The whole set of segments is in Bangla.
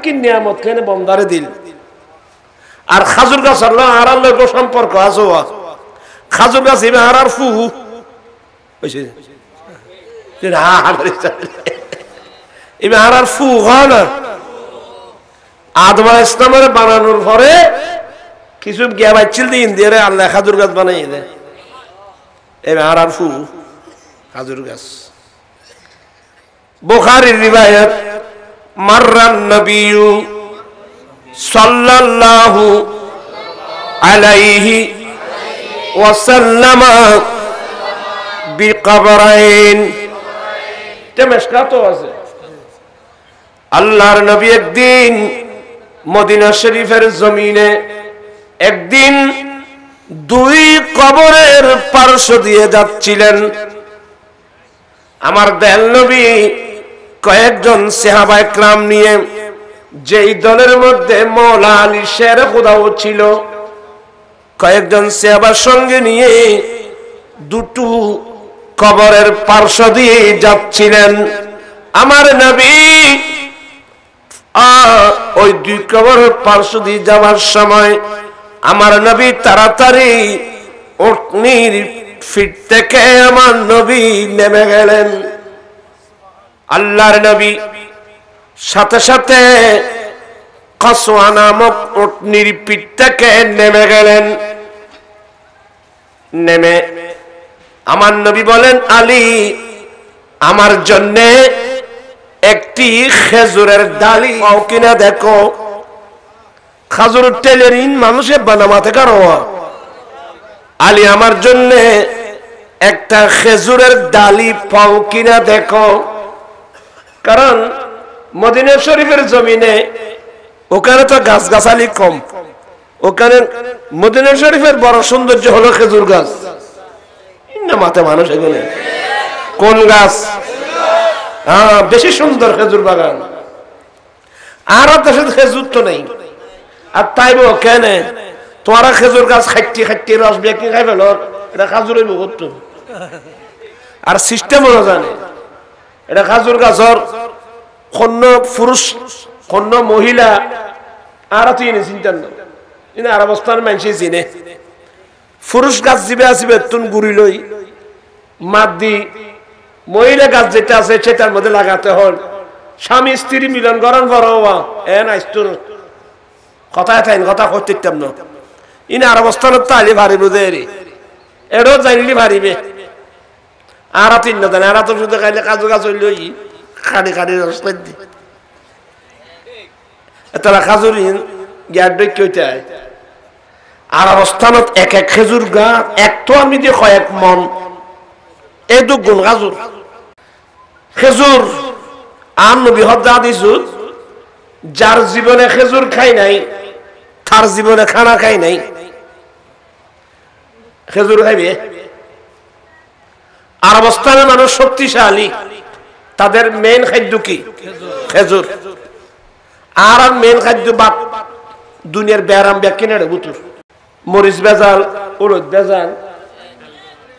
কি নিয়ামত কেনে বন্দারে দিল আর খাজুর গাছ আল্লাহ আর লোক সম্পর্ক আছে খাজুর গাছ এবার আর ফু হইছে এবার আর ফু হয় না আদম আলাইহিস সালামের বানানোর পরে কিছু গিয়া বাইছিল দিন দিয়ে আল্লাহ খাজুর গাছ বানাই দেয় এবার আর ফু খাজুর গাছ বুখারীর রিওয়ায়াত মাররান নবিয়্যু সাল্লাল্লাহু আলাইহি ওয়াসাল্লাম বিকবরাইন তেমশকাতো আছে আল্লাহর নবী একদিন মদিনা শরীফের জমিনে একদিন দুই কবরের পার্শ্ব দিয়ে যাচ্ছিলেন আমার দয়াল নবী কয়েকজন সাহাবায়ে কেরাম নিয়ে যেই দলের মধ্যে মওলা আলী শের খুদাও ছিল কয়েকজন সাহাবার সঙ্গে নিয়ে দুটো কবরের পার্শ্ব দিয়ে যাচ্ছিলেন আমার নবী ওই দুই কবরের পার্শ্ব দিয়ে যাওয়ার সময় আমার নবী তাড়াতাড়ি উটনির ফিট থেকে আমার নবী নেমে গেলেন আল্লাহর নবী সাথে সাথে কসওয়া নামক উটনির পিঠ থেকে নেমে গেলেন নেমে আমার নবী বলেন আলী আমার জন্য একটি খেজুরের ডালি পাও কিনা দেখো খাজুর টেলেরিন মানুষের বানামাতে কারো আলী আমার জন্য একটা খেজুরের ডালি পাও কিনা দেখো কারণ মদিনা শরীফের জমিনে ওখানে তো গাছগাছালি কম ওখানে মদিনা শরীফের বড় সৌন্দর্য হলো খেজুর গাছ না মাথা মানুষ এখানে কোন গাছ হ্যাঁ বেশি সুন্দর খেজুর বাগান আর দেশে খেজুর তো নেই আর তাইব কেন তোরা খেজুর গাছ খাইটি খাইটি রস বেকি খাই ফেল এটা খাজুরের মুহূর্ত আর সিস্টেমও জানে এটা খাজুর গাছর কন্য পুরুষ কন্য মহিলা আর তুই চিন্তা না আর অবস্থার মানুষই চিনে পুরুষ গাছ জিবে আসবে তুন গুড়ি লই মাত দি মহিলা গাছ যেটা আছে সেটার মধ্যে লাগাতে হল স্বামী স্ত্রী মিলন করেন বড় এ নাইস্তুর কথায় থাইন কথা করতেম না ইনি আর অবস্থান তাইলে ভারিব দেরি এরও জানলি ভারিবে আর তিন না জানে আর তো শুধু খাইলে কাজু গাছ হইল খাড়ি খাড়ি রাস্তায় দি তারা খাজুর গ্যার ডইতে আর অবস্থানত এক এক খেজুর গাছ এক তো আমি দিয়ে কয়েক মন এই দু গুণ খাজুর খেজুর আর নবী হজ্জা দিছু যার জীবনে খেজুর খাই নাই তার জীবনে খানা খাই নাই খেজুর খাইবে আর অবস্থানে মানুষ শক্তিশালী তাদের মেইন খাদ্য কি খেজুর আর মেইন খাদ্য বাপ দুনিয়ার ব্যারাম ব্যাকিনে বুতুর মরিচ বেজাল উড়দ বেজাল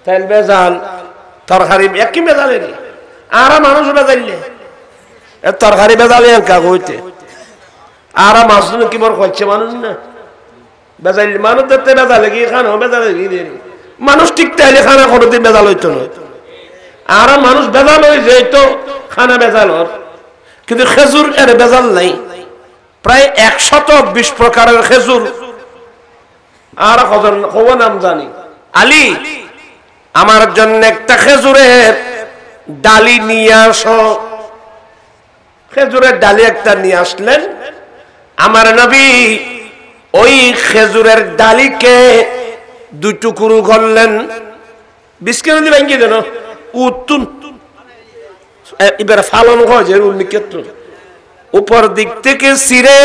তেল বেজাল তরকারি একই বেজালে আর মানুষ বেজাইলে তরকারি বেজালে হইতে আর মাছ কি বড় খাচ্ছে মানুষ না বেজাইলে মানুষ দেখতে বেজালে কি খানো বেজালে কি মানুষ ঠিক তাইলে খানা কোনোদিন বেজাল হইতো না আর মানুষ বেজাল হয়ে যেত খানা বেজাল কিন্তু খেজুর এর বেজাল নাই প্রায় 120 প্রকারের খেজুর আর কত নাম জানি আলী আমার জন্য একটা খেজুরের ডালি নিয়ে আসো খেজুরের ডালি একটা নিয়ে আসলেন আমার নবী ওই খেজুরের ডালিকে দুই টুকরো করলেন বিস্কিট ভেঙে দেন উত্তুন এবার ফালন হয় যে ক্ষেত্র উপর দিক থেকে ছিঁড়ে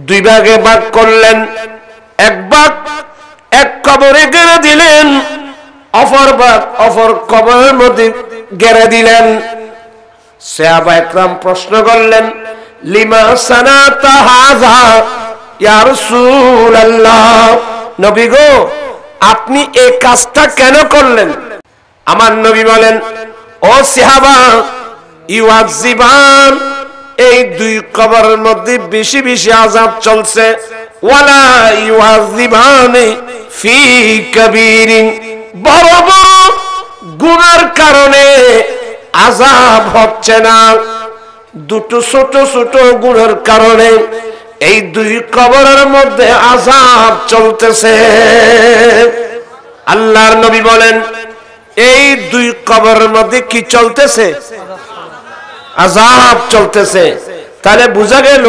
দুই ভাগে ভাগ করলেন এক ভাগ এক কবরে গেড়ে দিলেন অপর ভাগ অপর কবরের মধ্যে গেড়ে দিলেন সাহাবায়ে কেরাম প্রশ্ন করলেন লিমা সানাতা হাযা ইয়া রাসূলুল্লাহ নবী গো আপনি এই কাজটা কেন করলেন আমার নবী বলেন ও সাহাবা ইউআযিবান এই দুই কবরের মধ্যে বেশি বেশি আযাব চলছে। ওয়ালা ইউআযিবানি ফি কাবীরিন, বড় বড় গুনার কারণে আযাব হচ্ছে না, দুটো ছোট ছোট গুনার কারণে এই দুই কবরের মধ্যে আযাব চলতেছে। আল্লাহর নবী বলেন এই দুই কবরের মধ্যে কি চলতেছে? আযাব চলতেছে। তাহলে বোঝা গেল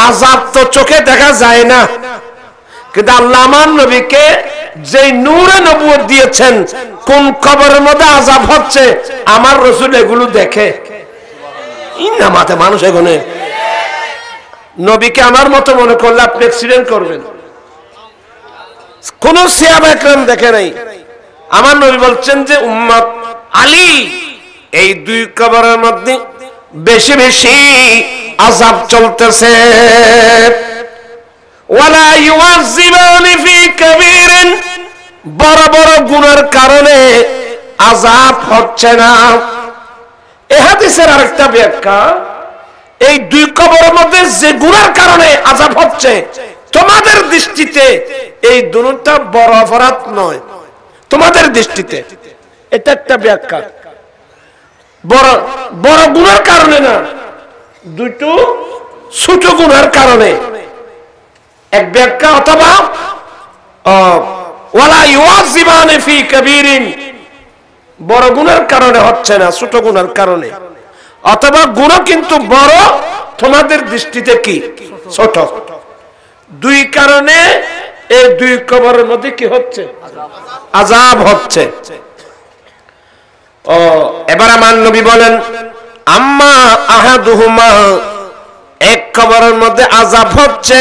আযাব তো চোখে দেখা যায় না, কিন্তু আল্লাহ আমার নবীকে যে নূরে নবুয়ত দিয়েছেন কোন কবরের মধ্যে আযাব হচ্ছে আমার রাসূল এগুলো দেখে। ইন্নামাতে মানুষ এখানে নবীকে আমার মতো মনে করলে আপনি অ্যাক্সিডেন্ট করবেন। কোন সাহাবা একরাম দেখে নাই। আমার নবী বলছেন যে উম্মত আলী এই দুই কবরের মধ্যে বেশি বেশি আযাব চলতেছে। ওয়ালা ইউআযিবানি ফি কাবীরিন, বড় বড় গুনার কারণে আযাব হচ্ছে না। এই হাদিসের আরেকটা ব্যাখ্যা, এই দুই কবরের মধ্যে যে গুনার কারণে আযাব হচ্ছে তোমাদের দৃষ্টিতে এই দুটোটা বড় অপরাধ নয়, তোমাদের দৃষ্টিতে। এটা একটা ব্যাখ্যা, বড় বড় গুনার কারণে না, দুটো ছোট গুনার কারণে এক ব্যাখ্যা। অথবা ওয়ালা ইউআযিবানি ফি কাবীরিন, বড় গুনার কারণে হচ্ছে না, ছোট গুনার কারণে। অথবা গুনাহ কিন্তু বড়, তোমাদের দৃষ্টিতে কি ছোট। দুই কারণে এই দুই কবরের মধ্যে কি হচ্ছে? আযাব হচ্ছে। এবার আমার নবী বলেন আম্মা আহাদুহুমা, এক কবরের মধ্যে আযাব হচ্ছে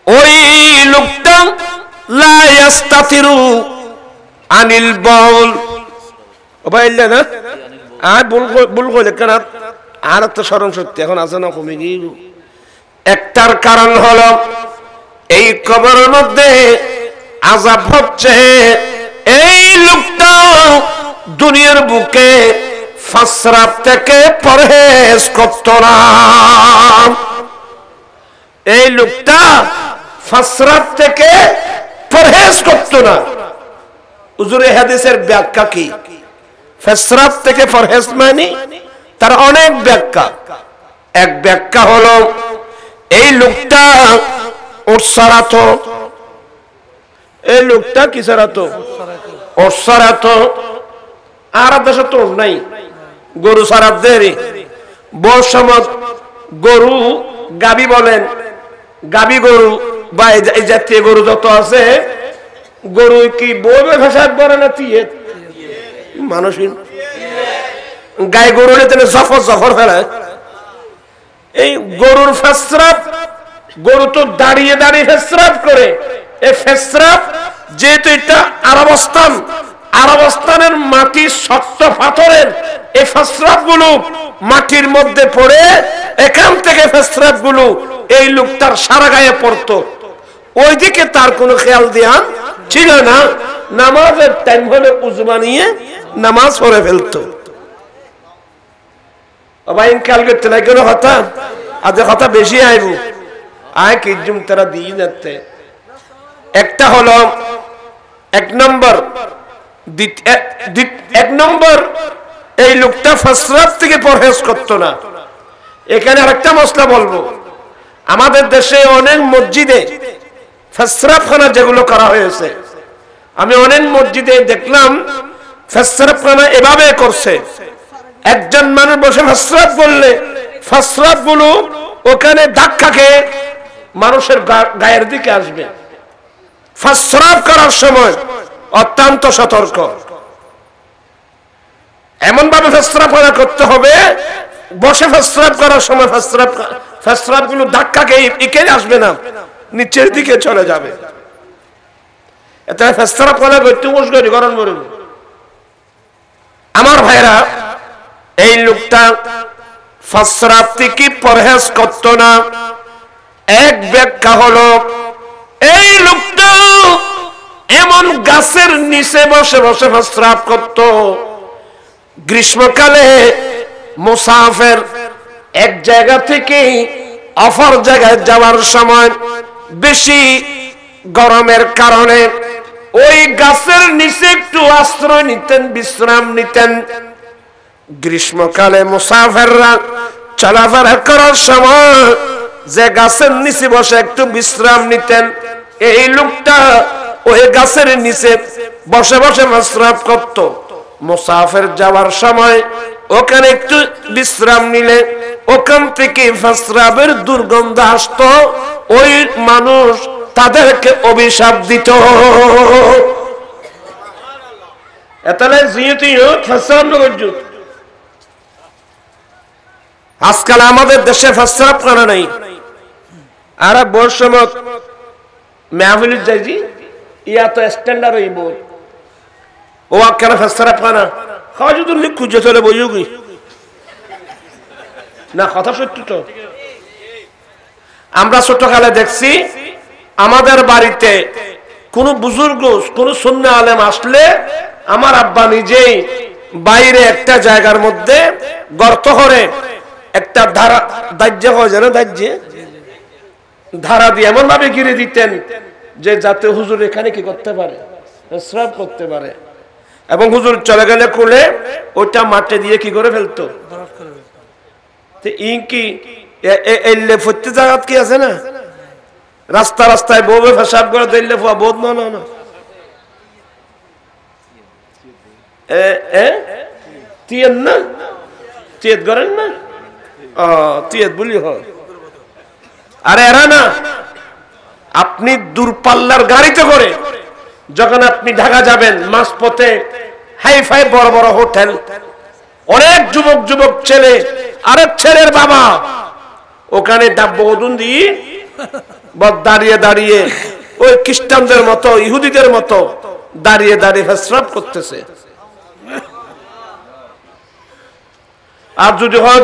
ওই লোকটা লা ইস্তাতিরু আনিল বাউল। ও ভাইলে না আর ভুল কইলে কেন? আর তো স্মরণ শক্তি এখন আছে না, কমে গিয়ে। একটার কারণ হলো এই কবরের মধ্যে আযাব হচ্ছে এই লোকটা দুনিয়ার বুকে ফাসরাব থেকে পরহেজ করত না। এই লোকটা ফাসরাব থেকে পরহেজ করত না। হুজুর হাদিসের ব্যাখ্যা কি? ফাসরাব থেকে পরহেজ মানে তার অনেক ব্যাখ্যা। এক ব্যাখ্যা হলো এই লোকটা ওট সারাতো, এই লোকটা কি সারাতো? ওট সারাতো। আর দেশে তো নাই, গরু সারাত দেরি বর্ষমত গরু গাবি বলেন, গাবি গরু বা এই জাতীয় গরু যত আছে, গরু কি বইবে ভাষা বলে না তিয়ে মানুষ গায়ে গরু জফর জফর ফেলায়। এই গরুর ফেসরাব, গরু তো দাঁড়িয়ে দাঁড়িয়ে ফেসরাব করে। এই ফেসরাব যেহেতু এটা আরবস্থান, আরবস্থানের মাটি শক্ত পাথরের, এই ফেসরাব গুলো মাটির মধ্যে পড়ে এখান থেকে ফেসরাব গুলো এই লোকটার সারা গায়ে পড়তো। ওইদিকে তার কোনো খেয়াল ধ্যান ছিল না। নামাজের টাইম হলে উযু বানিয়ে নামাজ পড়ে ফেলতো। কাল করতে না কোনো কথা, আজ কথা বেশি আইব আয় কি জুম তারা দিয়ে যাচ্ছে। একটা হলো এক নম্বর, এক নম্বর এই লোকটা ফাসরাত থেকে পরহেজ করতো না। এখানে আরেকটা মশলা বলবো, আমাদের দেশে অনেক মসজিদে ফাসরাতখানা যেগুলো করা হয়েছে, আমি অনেক মসজিদে দেখলাম ফাসরাতখানা এভাবে করছে। একজন মানুষ বসে ফাসরাত বললে ফাসরাত গুলো ওখানে ধাক্কা খেয়ে মানুষের গায়ের দিকে আসবে। ফাসরাত করার সময় অত্যন্ত সতর্ক, এমন ভাবে ফাসরাত করতে হবে বসে ফাসরাত করার সময় ফাসরাত গুলো ধাক্কা খেয়ে এখানে আসবে না, নিচের দিকে চলে যাবে। এটা ফাসরাত করা করতে মুশকিল গরম করে। আমার ভাইরা, এই লোকটা ফাসরাত থেকে পরহেজ করত না। এক ব্যাখ্যা হলো এই লোকটা এমন গাছের নিচে বসে বসে ফাসরাত করত। গ্রীষ্মকালে মুসাফির এক জায়গা থেকে অপর জায়গায় যাওয়ার সময় বেশি গরমের কারণে ওই গাছের নিচে একটু আশ্রয় নিতেন, বিশ্রাম নিতেন। গ্রীষ্মকালে মুসাফিররা চলাফেরা করার সময় যে গাছের নিচে বসে একটু বিশ্রাম নিতেন, এই লোকটা ওই গাছের নিচে বসে বসে মাসরাফ করত। মুসাফির যাওয়ার সময় ওখানে একটু বিশ্রাম নিলে ওখান থেকে ফাসরাবের দুর্গন্ধ আসতো, ওই মানুষ তাদেরকে অভিশাপ দিত। আজকাল আমাদের দেশে ফাসরাব করা নাই। আর বর্ষমত মেহফিল যাইছি ইয়া তো স্ট্যান্ডার্ড হইব ও কেন ফাসরাব কানা খাওয়া যদি খুঁজে চলে বইগি না, কথা সত্য তো। আমরা ছোটকালে দেখছি আমাদের বাড়িতে কোন বুজুর্গ কোন সুন্নি আলেম আসলে আমার আব্বা নিজেই বাইরে একটা জায়গার মধ্যে গর্ত করে একটা ধারা দাহ্য হয় যেন ধারা দিয়ে এমন ভাবে ঘিরে দিতেন যে যাতে হুজুর এখানে কি করতে পারে, শ্রাব করতে পারে। এবং হুজুর চলে গেলে কোলে ওটা মাঠে দিয়ে কি করে ফেলতো। কি জায়গাত কি আছে না, রাস্তা রাস্তায় বউ পেশাব করে দিলে বোধ না তিয়াদ না, তিয়াদ করেন না, তিয়াদ বলি হয়। আরে এরা না, আপনি দূরপাল্লার গাড়িতে করে যখন আপনি ঢাকা যাবেন, মাঝপথে হাই ফাই বড় বড় হোটেল, অনেক যুবক যুবক ছেলে, আরেক ছেলের বাবা ওখানে ডাব্বদুন দিয়ে দাঁড়িয়ে দাঁড়িয়ে ওই খ্রিস্টানদের মতো ইহুদিদের মতো দাঁড়িয়ে দাঁড়িয়ে পেশাব করতেছে। আর যদি হয়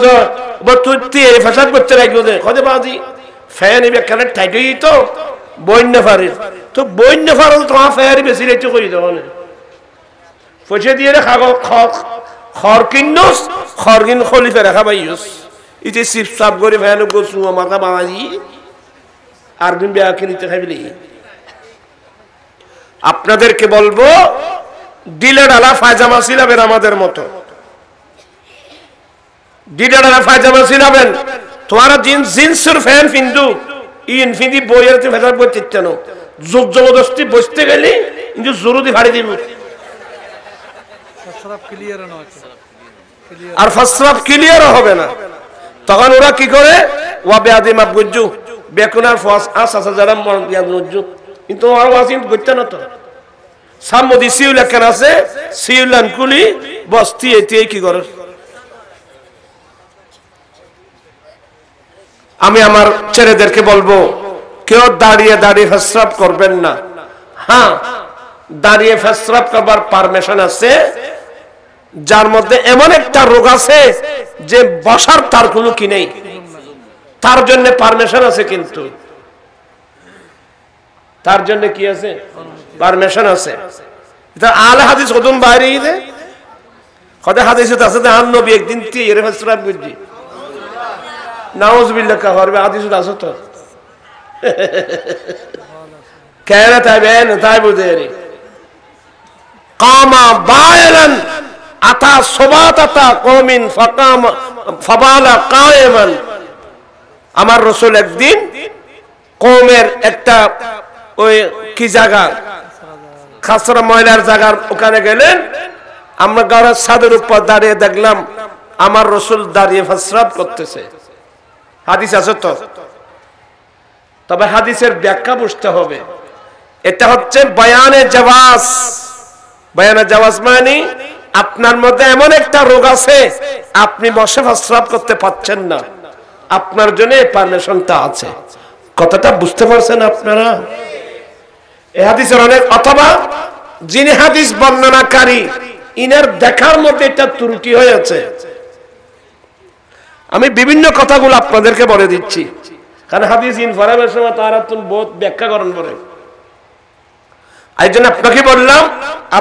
পেশাব করতে রাখবো হতে পারি ফ্যান এখানে টাইট হয়ে তো বন্য ফারির তো বন্য ফার তোমার ফেয়ারি বেশি রেটে করি তখন পয়সা দিয়ে খড় কিনুস খড় কিন খলিফে রাখা পাইস ইতে চিপ চাপ করে ফ্যান গোসু মাথা বাঙালি আর দিন বেয়া কিনতে খাইবি। আপনাদেরকে বলবো ডিলে ডালা ফায়জামা ছিলাবেন আমাদের মতো, ডিলে ডালা ফায়জামা ছিলাবেন। তোমার জিন্সের ফ্যান ফিন্দু ইন ফিন্দি বইয়ের ফেসার বই চিত্তানো জোর জবরদস্তি বসতে গেলে কিন্তু জরুরি ভাড়ি দিব আর ফাসরাব ক্লিয়ার হবে না। তখন ওরা কি করে ওয়া বেয়াদি মাপ গজ্জু বেকুনার ফাস আসা যারা মন বিয়াদ নজ্জু কিন্তু আর ওয়াসিন গজ্জা না তো সামদি সিউলা কেন আছে সিউলান কুলি বস্তি এতে কি করে। আমি আমার ছেলেদেরকে বলবো কেউ দাঁড়িয়ে দাঁড়িয়ে পেশাব করবেন না। হ্যাঁ, দাঁড়িয়ে পেশাব করবার পারমিশন আছে যার মধ্যে এমন একটা রোগ আছে যে বসার তার কোনো কি নেই, তার জন্য পারমিশন আছে। কিন্তু তার জন্য কি আছে, পারমিশন আছে। এটা আলে হাদিস কদম বাইরে দে কদে হাদিসে আছে যে নবী একদিন এর পেশাব করছি নাউজুবিল্লাহ কা করবে হাদিস আছে তো কেন তাইবেন তাই বুঝে রে কামা বায়লান আতা সুবাতাতা কওমিন ফাকাম ফাবালা কায়েমান। আমার রাসূল একদিন কওমের একটা ওই কি জায়গা খাসরা ময়লার জায়গার ওখানে গেলেন, আমরা গাড়ির ছাদের উপর দাঁড়িয়ে দেখলাম আমার রাসূল দাঁড়িয়ে পেশাব করতেছে। হাদিস আছে তো, তবে হাদিসের ব্যাখ্যা বুঝতে হবে। এটা হচ্ছে বয়ানে জাওয়াজ। বয়ানে জাওয়াজ মানে আপনার মধ্যে এমন একটা রোগ আছে আপনি বসে পেশাব করতে পারছেন না, আপনার জন্য এই পারমিশনটা আছে। কথাটা বুঝতে পারছেন আপনারা? এই হাদিসের অনেক, অথবা যিনি হাদিস বর্ণনাকারী ইনার দেখার মধ্যে একটা ত্রুটি হয়েছে। আমি বিভিন্ন কথাগুলো আপনাদেরকে বলে দিচ্ছি, কারণ হাদিস ইনফরমের সময় তারা তুমি বহুত ব্যাখ্যা করেন বলে। এই জন্য আপনাকে বললাম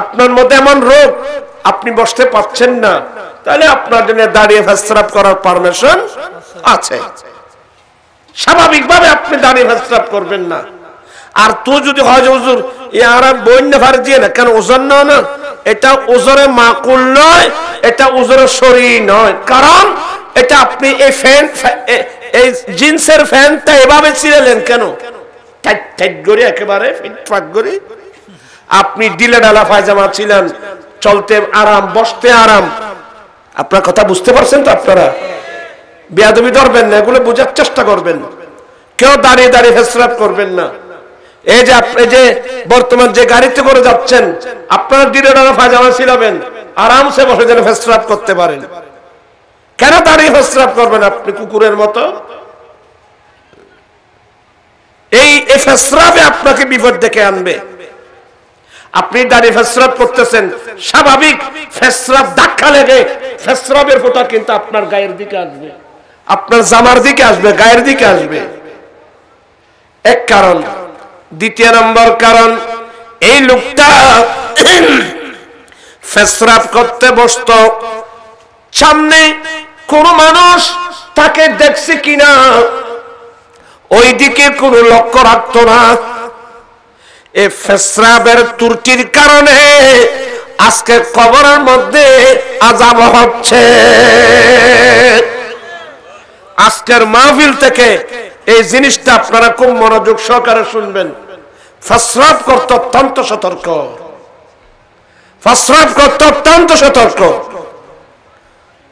আপনার মধ্যে এমন রোগ আপনি বসতে পারছেন না, তাহলে আপনার জন্য দাঁড়িয়ে প্রস্রাব করার পারমিশন আছে। স্বাভাবিকভাবে আপনি দাঁড়িয়ে প্রস্রাব করবেন না। আর তো যদি হয় যে হুজুর ইয়ারা বন্য ফারজিয়ে না কেন ওজন না, এটা ওজরে মাকুল নয়, এটা ওজরে শরী নয়। কারণ এটা আপনি এই ফ্যান, এই জিন্সের ফ্যানটা এভাবে ছিলেন কেন, টাইট টাইট করে একেবারে ফিটফাট করে। আপনি ডিলে ডালা পায়জামা ছিলেন, চলতে আরাম, বসতে আরাম। আপনার কথা বুঝতে পারছেন তো? আপনারা বেয়াদবি ধরবেন না, এগুলো বোঝার চেষ্টা করবেন। কেউ দাঁড়িয়ে দাঁড়িয়ে প্রস্রাব করবেন না। এই যে আপনি যে বর্তমান যে গাড়িতে করে যাচ্ছেন, আপনারা ডিলে ডালা পায়জামা ছিলাবেন, আরামসে বসে যেন প্রস্রাব করতে পারেন। কেন দাঁড়িয়ে প্রস্রাব করবেন আপনি কুকুরের মতো? এই প্রস্রাবে আপনাকে বিপদ ডেকে আনবে। আপনি দাঁড়িয়ে প্রস্রাব করতেছেন, স্বাভাবিক প্রস্রাব ধাক্কা লেগে প্রস্রাবের ফোঁটা কিন্তু আপনার গায়ের দিকে আসবে, আপনার জামার দিকে আসবে, গায়ের দিকে আসবে। এক কারণ। দ্বিতীয় নম্বর কারণ, এই লোকটা প্রস্রাব করতে বসত, সামনে কোন মানুষ তাকে দেখছে কিনা ওই দিকে কোন লক্ষ্য রাখত না। এই প্রস্রাবের ত্রুটির কারণে আজকে কবরের মধ্যে আযাব হচ্ছে। আজকের মাহফিল থেকে এই জিনিসটা আপনারা খুব মনোযোগ সহকারে শুনবেন। প্রস্রাব করতে অত্যন্ত সতর্ক, প্রস্রাব করতে অত্যন্ত সতর্ক।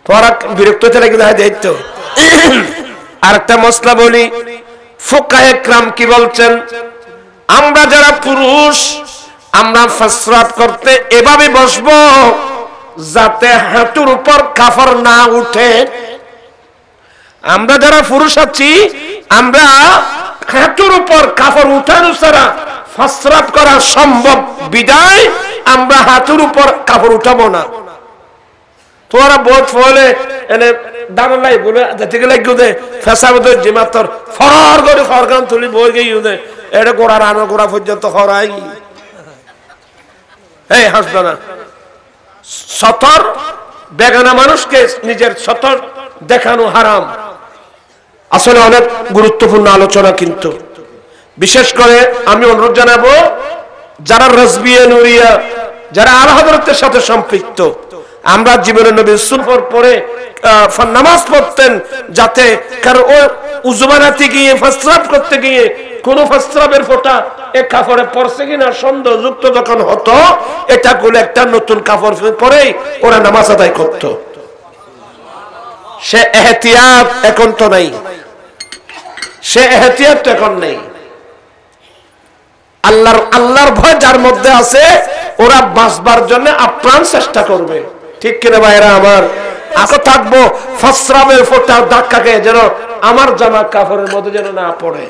তোরা বিরক্ত হতে লাগে দায়িত্ব। আরেকটা মশলা বলি, ফুকাহে কেরাম কি বলছেন, আমরা যারা পুরুষ আমরা প্রস্রাব করতে এভাবে বসবো যাতে হাঁটুর উপর কাফর না উঠে। আমরা যারা পুরুষ আছি আমরা হাঁটুর উপর কাফর উঠানো ছাড়া প্রস্রাব করা সম্ভব বিদায় আমরা হাঁটুর উপর কাফর উঠাবো না। তোরা বহুত ফলে এনে দাঁড়ালাই বলে যেতে গেলে গুদে ফেসাবতে জিমাতর ফরার করে ফরগান তুলি বই গিয়ে ইউদে এটা গোড়া রানো গোড়া পর্যন্ত হরাই। এই হাসবে না। সতর বেগানা মানুষকে নিজের সতর দেখানো হারাম। আসলে অনেক গুরুত্বপূর্ণ আলোচনা, কিন্তু বিশেষ করে আমি অনুরোধ জানাবো যারা রাজবিয়া নুরিয়া, যারা আলা হযরতের সাথে সম্পৃক্ত, আমরা জীবনে নবীর সুন্নাত পড়ে নামাজ পড়তেন যাতে কারো উযু বানাতে গিয়ে প্রস্রাব করতে গিয়ে কোন প্রস্রাবের ফোঁটা এক কাপড়ে পড়ছে কিনা সন্দেহযুক্ত যখন হতো, এটা গুলো একটা নতুন কাপড় পরেই ওরা নামাজ আদায় করত। সে এহতিয়াত এখন তো নাই, সে এহতিয়াত তো এখন নেই। আল্লাহর ভয় যার মধ্যে আছে ওরা বাঁচবার জন্য আপ্রাণ চেষ্টা করবে। ঠিক কিনা ভাইরা আমার? আশা থাকবো প্রস্রাবের ফোঁটার ধাক্কাকে যেন আমার জামা কাপড়ের মধ্যে যেন না পড়ে।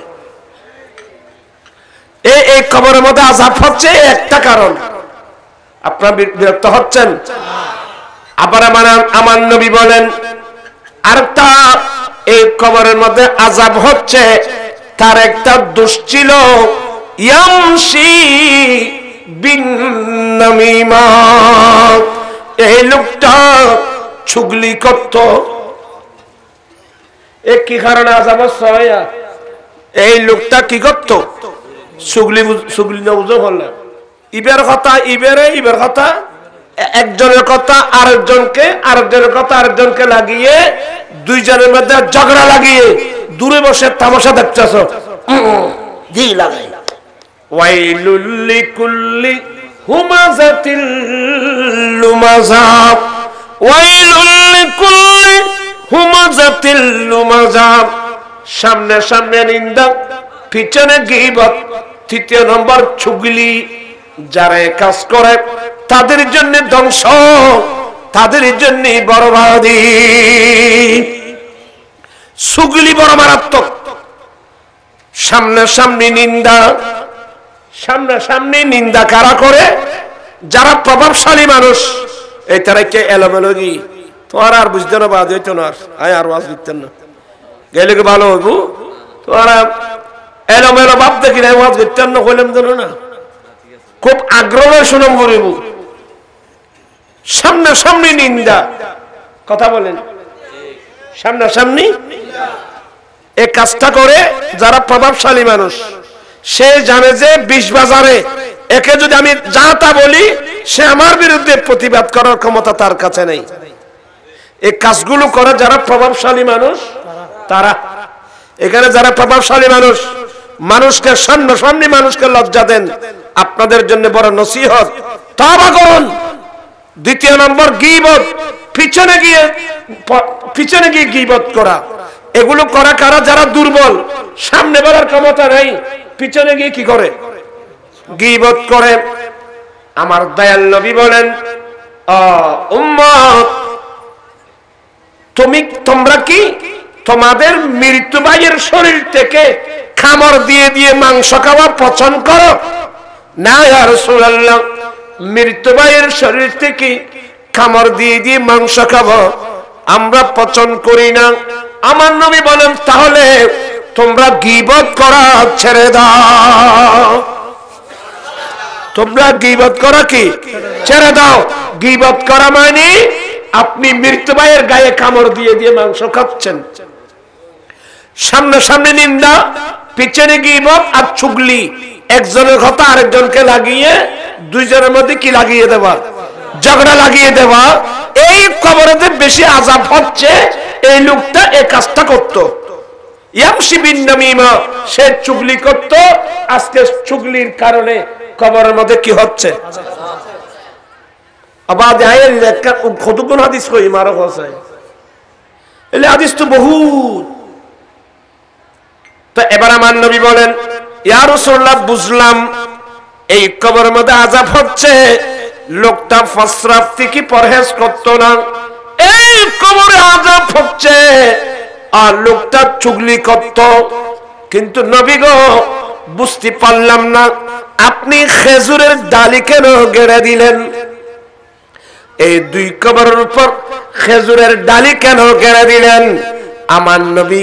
এই কবরের মধ্যে আযাব হচ্ছে একটা কারণ। আপনারা বিরক্ত হচ্ছেন? আবার আমার নবী বলেন আরেকটা, এই কবরের মধ্যে আযাব হচ্ছে তার একটা দোষ ছিল, ইয়ামশি বিন নামিমা। এই লোকটা চুগলি করত। কি কারণে আযাব হচ্ছে? এই লোকটা কি করত? চুগলি না বুঝো বললাম। ইবের কথা ইবের কথা একজনের কথা আরেকজনের কথা আরেকজনকে লাগিয়ে দুইজনের মধ্যে ঝগড়া লাগিয়ে দূরে বসে তামাশা দেখতেছ। জি লাগাই ওয়াইলুল লিকুল্লি হুমাযাতিল লুমাযা, ওয়াইলুল লিকুল্লি হুমাযাতিল লুমাযা। সামনে সামনে নিন্দা, পিছনে গীবত, তৃতীয় নম্বর চুগলি। যারা কাজ করে তাদের জন্য ধ্বংস, তাদের জন্য বরবাদি। চুগলি বড় মারাত্মক। সামনাসামনি নিন্দা, সামনাসামনি নিন্দা কারা করে? যারা প্রভাবশালী মানুষ। এই তারা কে এলোমেলো গি তোমার আর বুঝতে না, বাদ হইতো না, আর ওয়াজ দিতেন না, গেলে কি ভালো হইব? তোরা এলোমেলো ভাব দেখি না, ওয়াজ করতেন না, কইলাম জানো না, খুব আগ্রহ সুনাম করিব। সামনাসামনি নিন্দা, কথা বলেন, সামনাসামনি এই কাজটা করে যারা প্রভাবশালী মানুষ, সে জানে যে 20 বাজারে একে যদি আমি যা তা বলি, সে আমার বিরুদ্ধে প্রতিবাদ করার ক্ষমতা তার কাছে নেই। এই কাজগুলো করে যারা প্রভাবশালী মানুষ, তারা এখানে যারা প্রভাবশালী মানুষ, মানুষকে সামনাসামনি মানুষকে লজ্জা দেন, আপনাদের জন্য বড় নসিহত, তওবা করুন। দ্বিতীয় নম্বর গীবত, পিছনে গিয়ে গীবত করা। এগুলো করা কারা? যারা দুর্বল, সামনে বলার ক্ষমতা নেই, পিছনে গিয়ে কি করে? গীবত করে। আমার দয়াল নবী বলেন, উম্মত তোমরা কি তোমাদের মৃত্যু ভাইয়ের শরীর থেকে খামর দিয়ে দিয়ে মাংস খাওয়া পছন্দ করো? না ইয়া রাসূলুল্লাহ, মৃত্যু ভাইয়ের শরীর থেকে খামর দিয়ে দিয়ে মাংস খাবো আমরা পছন্দ করি না। আমার নবী বলেন, তাহলে তোমরা গীবত করা ছেড়ে দাও। তোমরা গীবত করা কি ছেড়ে দাও। গীবত করা মানে আপনি মৃত্যু ভাইয়ের গায়ে কামড় দিয়ে দিয়ে মাংস খাচ্ছেন। সামনে নিন্দা, পিছনে গীবত আর চুগলি, একজনের কথা আরেকজনকে লাগিয়ে দুইজনের মধ্যে কি লাগিয়ে দেওয়া? ঝগড়া লাগিয়ে দেওয়া। এই কবরেতে বেশি আযাব হচ্ছে এই লোকটা এই কাজটা করতো। ইয়ামশি বিন নামিমা, সে চুগলি করত, আজকে চুগলির কারণে কবরের মধ্যে কি হচ্ছে? আবাদ আয়ের লেখা কতগুণ হাদিস কই মারো আছে, এই হাদিস তো বহুত। তো এবার আমার নবী বলেন, ইয়া রাসূলুল্লাহ, বুঝলাম এই কবরের মধ্যে আযাব হচ্ছে, লোকটা ফসরাত থেকে পরহেজ করতো না, এই কবরে আযাব হচ্ছে, আর লোকটা চুগলি করত। কিন্তু নবী গো, বুঝতে পারলাম না আপনি খেজুরের ডালি কেন গেড়ে দিলেন? এই দুই কবরের উপর খেজুরের ডালি কেন গেড়ে দিলেন? আমার নবী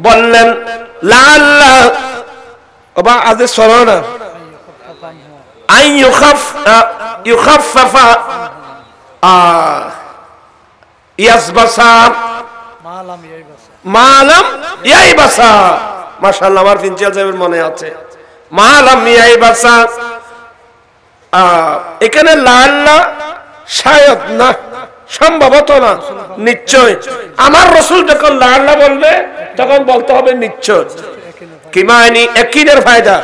বললেন, লাআল্লা ওবা আজ শোনো না, আই ইউখাফফা ইয়াসবাসা মালাম ইয়াইবাসা। মাশাআল্লাহ, আমার প্রিন্সিপাল সাহেবের মনে আছে, মালাম ইয়াইবাসা। এখানে লাআল্লা শায়দ না, সম্ভবত না, নিশ্চয়। আমার রাসূল যখন লাআল্লা বলবে তখন বলতে হবে নিশ্চয়। কি মানে? ইয়াকিনের ফায়দা।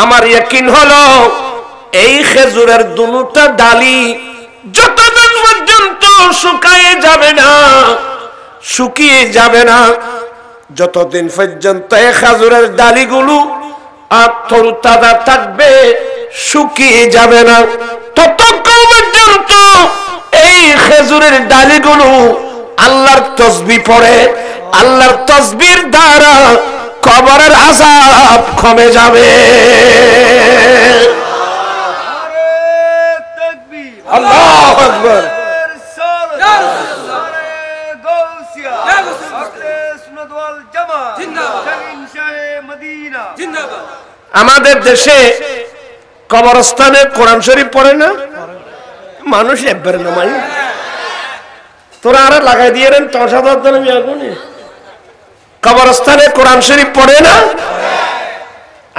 আমার ইয়াকিন হলো এই খেজুরের দুটা ডালি যতদিন পর্যন্ত শুকিয়ে যাবে না, যতদিন পর্যন্ত এই খেজুরের ডালিগুলো আর তরতাজা থাকবে, শুকিয়ে যাবে না, ততক্ষণ পর্যন্ত এই খেজুরের ডালিগুলো আল্লাহর তাসবিহ পড়ে, আল্লাহর তাসবিহর দ্বারা কবরের আযাব কমে যাবে। আল্লাহু আকবার। আমাদের দেশে কবরস্থানে কোরআন শরীফ পড়ে না মানুষ, একবার নামাই তোরা আর লাগাই দিয়ে কবরস্থানে কোরআন শরীফ পড়ে না।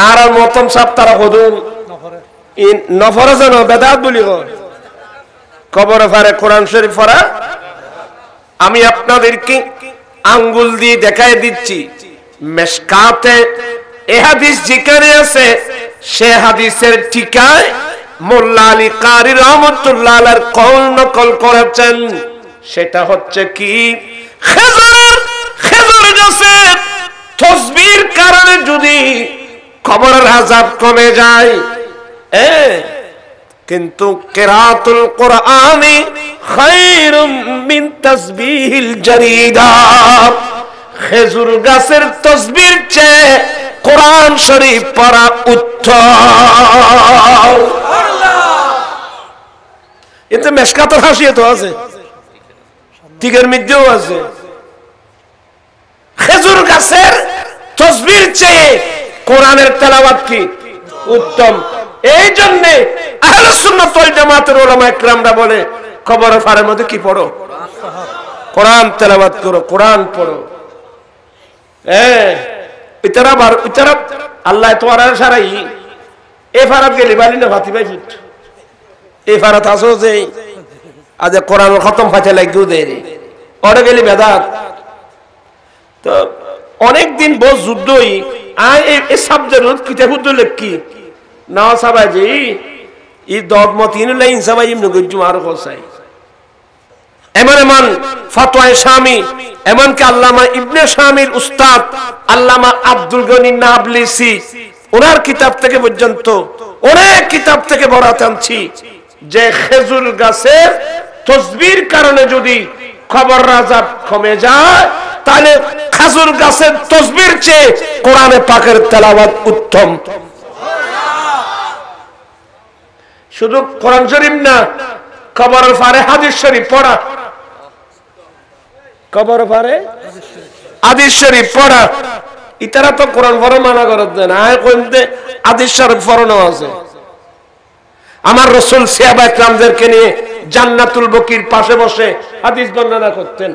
আর মতম সাপ তারা হদুন নফরে যেন বেদাত বলি কবর ফারে কোরআন শরীফ পড়া। আমি আপনাদেরকে আঙ্গুল দিয়ে দেখাই দিচ্ছি, মেশকাতে এ হাদিস যেখানে আছে সে হাদিসের ঠিকায় মোল্লা আলী কারি রহমতুল্লাহ আলাইহির কওল নকল করেছেন। সেটা হচ্ছে কি, খেজুর গাছের তাসবিহর কারণে যদি কবরের আযাব কমে যায়, কিন্তু কিরাতুল কুরআনি খায়রুম মিন তাসবিহিল জারিদা। খেজুর গাছের তাসবিহর চেয়ে কোরআন শরীফ পড়া উত্তম। এতে মেশকাতের হাসিয়ত আছে, টিকের মধ্যেও আছে। খেজুর গাছের তাসবিহর চেয়ে কোরআনের তেলাওয়াত কি উত্তম। এই জন্য আহলে সুন্নাত ওয়াল জামাতের উলামা ইকরামরা বলে কবরের ফারের মধ্যে কি পড়ো? কোরআন তেলাওয়াত করো, কোরআন পড়ো। ইতারা আল্লাহ তোমার সারাই এ ফারাত গেলি বালি না ভাতি ভাই ফুট এই ফারাত আসো যে আজ কোরআন খতম ফাতে লাগিও দেরি ওরে গেলি বেদাত। তো অনেকদিন বস যুদ্ধই আয় এই সাবজেক্ট কিতাব লেখি না সবাই যে ই দগমতিন লাইন সবাই ইমন গজ্জু আর কোসাই এমন এমন ফতোয়া শামী, এমন কি আল্লামা ইবনে শামীর উস্তাদ আল্লামা আব্দুল গনি নাবলিসি ওনার কিতাব থেকে পর্যন্ত অনেক কিতাব থেকে বরাত আনছি যে খেজুর গাছের তসবির কারণে যদি কবর আযাব কমে যায় তাহলে খেজুর গাছের তসবির চেয়ে কোরআনে পাকের তেলাওয়াত উত্তম। শুধু কোরআন শরীফ না, কবরের পারে হাদিস শরীফ পড়া, কবরের পারে হাদিস শরীফ পড়া। ইতারা তো কোরআন পড়া মানা করত না, আর কইতে হাদিস শরীফ পড়ানো আছে। আমার রাসূল সাহাবা একরামদেরকে নিয়ে জান্নাতুল বকির পাশে বসে হাদিস বর্ণনা করতেন।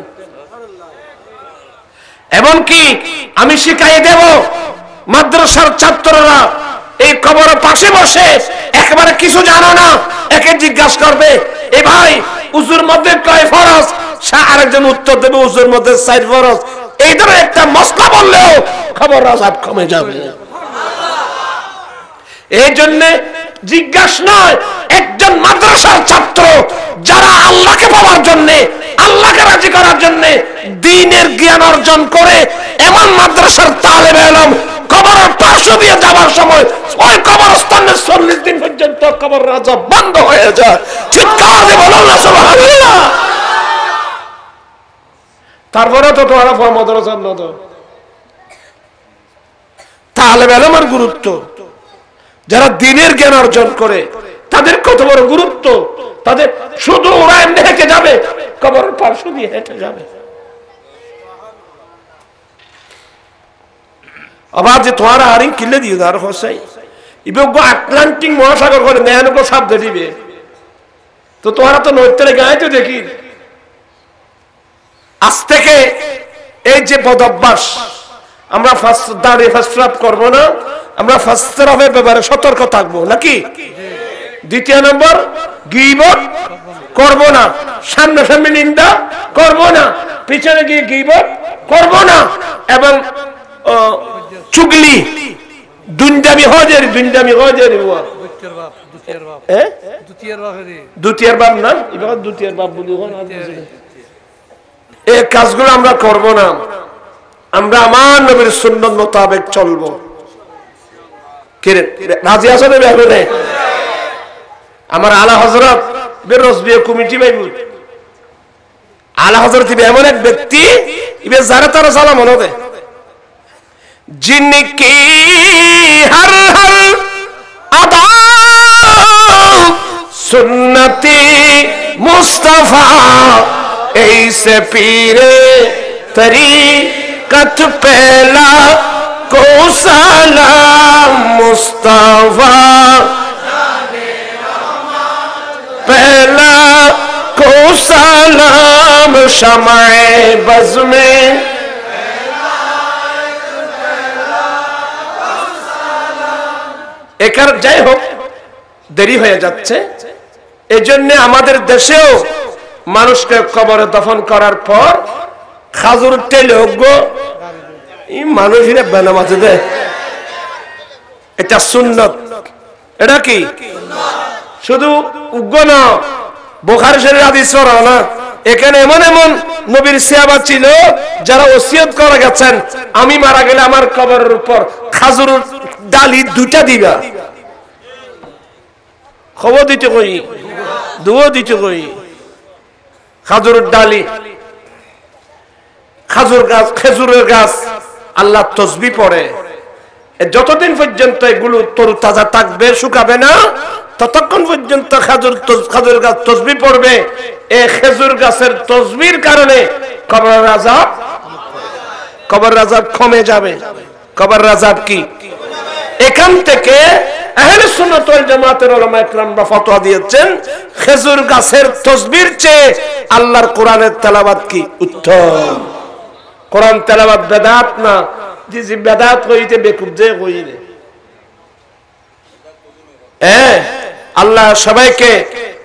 এমনকি আমি শিখাই দেব মাদ্রাসার ছাত্ররা এই কবরের পাশে বসে একেবারে কিছু জানো না, একে জিজ্ঞাসা করবে এ ভাই উজুর মধ্যে কয় ফরজ, আরেকজন উত্তর দেবে উজুর মধ্যে 4 ফরজ। এই ধরনের একটা মশলা বললেও খবর আযাব কমে যাবে। এই জন্য জিজ্ঞাসা নয়, একজন মাদ্রাসার ছাত্র যারা আল্লাহকে পাওয়ার জন্য, আল্লাহকে রাজি করার জন্য দ্বীনের জ্ঞান অর্জন করে, এমন মাদ্রাসার তালেবে ইলম কবরের পাশ দিয়ে যাওয়ার সময় ওই কবরস্থানে 40 দিন পর্যন্ত কবর আযাব বন্ধ হয়ে যায়। চিৎকার দিয়ে বলুন না সুবহানাল্লাহ। তারপরে তো তোমরা মাদ্রাসার নদ তালেবে ইলমের গুরুত্ব, যারা দ্বীনের জ্ঞান অর্জন করে তাদের কত বড় গুরুত্ব। তাদের শুধু ওরা এমনি হেঁটে যাবে, কবরের পাশ দিয়ে হেঁটে যাবে। আবার যে তোমারা আরিং কিলে দিয়ে দাঁড় হসাই ইবগো আটলান্টিক মহাসাগর করে নেয়ানগো সাপ দিবে, তো তোমরা তো নৈতরে গায়ে তো দেখি। আজ থেকে এই যে বদভ্যাস, আমরা ফার্স্ট দাঁড়িয়ে ফার্স্ট করবো না, আমরা ফার্স্ট রাফের ব্যাপারে সতর্ক থাকবো নাকি। দ্বিতীয় নম্বর গীবত করব না, সামনে সামনে নিন্দা করব না, পিছনে গিয়ে গীবত করব না, এবং চুগলি দুন্দামি হজেরি দুতিয়ার বাপ না, এবার দুতিয়ার বাপ বলি এই কাজগুলো আমরা করব না। আমরা আমার নবীর সুন্নাত মোতাবেক চলবো। রাজি আছো না ব্যাপারে? আমার আলা হযরত বেরোজবিয়া কমিটি ভাই আলা হযরত এমন এক ব্যক্তি ইবে যারা তারা সালাম হতে जिनकी हर हर अदा सुन्नती मुस्तफा ऐसे पीरे तरीकत पहला को सलाम मुस्तफा पहला को सलाम शमाए बज़ में একার যাই হোক দেরি হয়ে যাচ্ছে। এজন্য আমাদের দেশেও মানুষকে কবরে দফন করার পর খাজুর টেলে হোক মানুষের বেনামাজে দেয়, এটা সুন্নত। এটা কি শুধু উগ্র না, বুখারী শরীফের হাদিস পড়া না, এখানে এমন এমন নবীর সাহাবা ছিল যারা ওসিয়ত করে গেছেন আমি মারা গেলে আমার কবরের উপর খাজুর ডালি 2টা দিবা। খবর দিতে কই, দুও দিতে কই। খাজুরের ডালি, খাজুর গাছ, খেজুরের গাছ আল্লাহ তসবিহ পড়ে। যতদিন পর্যন্ত এগুলো তরু তাজা থাকবে, শুকাবে না, ততক্ষণ পর্যন্ত খাজুর গাছ তসবিহ পড়বে। এই খেজুর গাছের তসবিহর কারণে কবরের আযাব কমে যাবে। কবরের আযাব কি? এখান থেকে আহলে সুন্নাত ওয়াল জামাতের উলামা ইকরামরা ফতোয়া দিয়েছেন খেজুর গাছের তাসবির চেয়ে আল্লাহর কোরআনের তেলাওয়াত কি উত্তম। কোরআন তেলাওয়াত বেদাত না, যে বেদাত হইতে বেকুব যে হইলে। আল্লাহ সবাইকে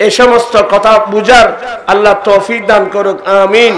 এই সমস্ত কথা বুঝার আল্লাহ তৌফিক দান করুক, আমিন।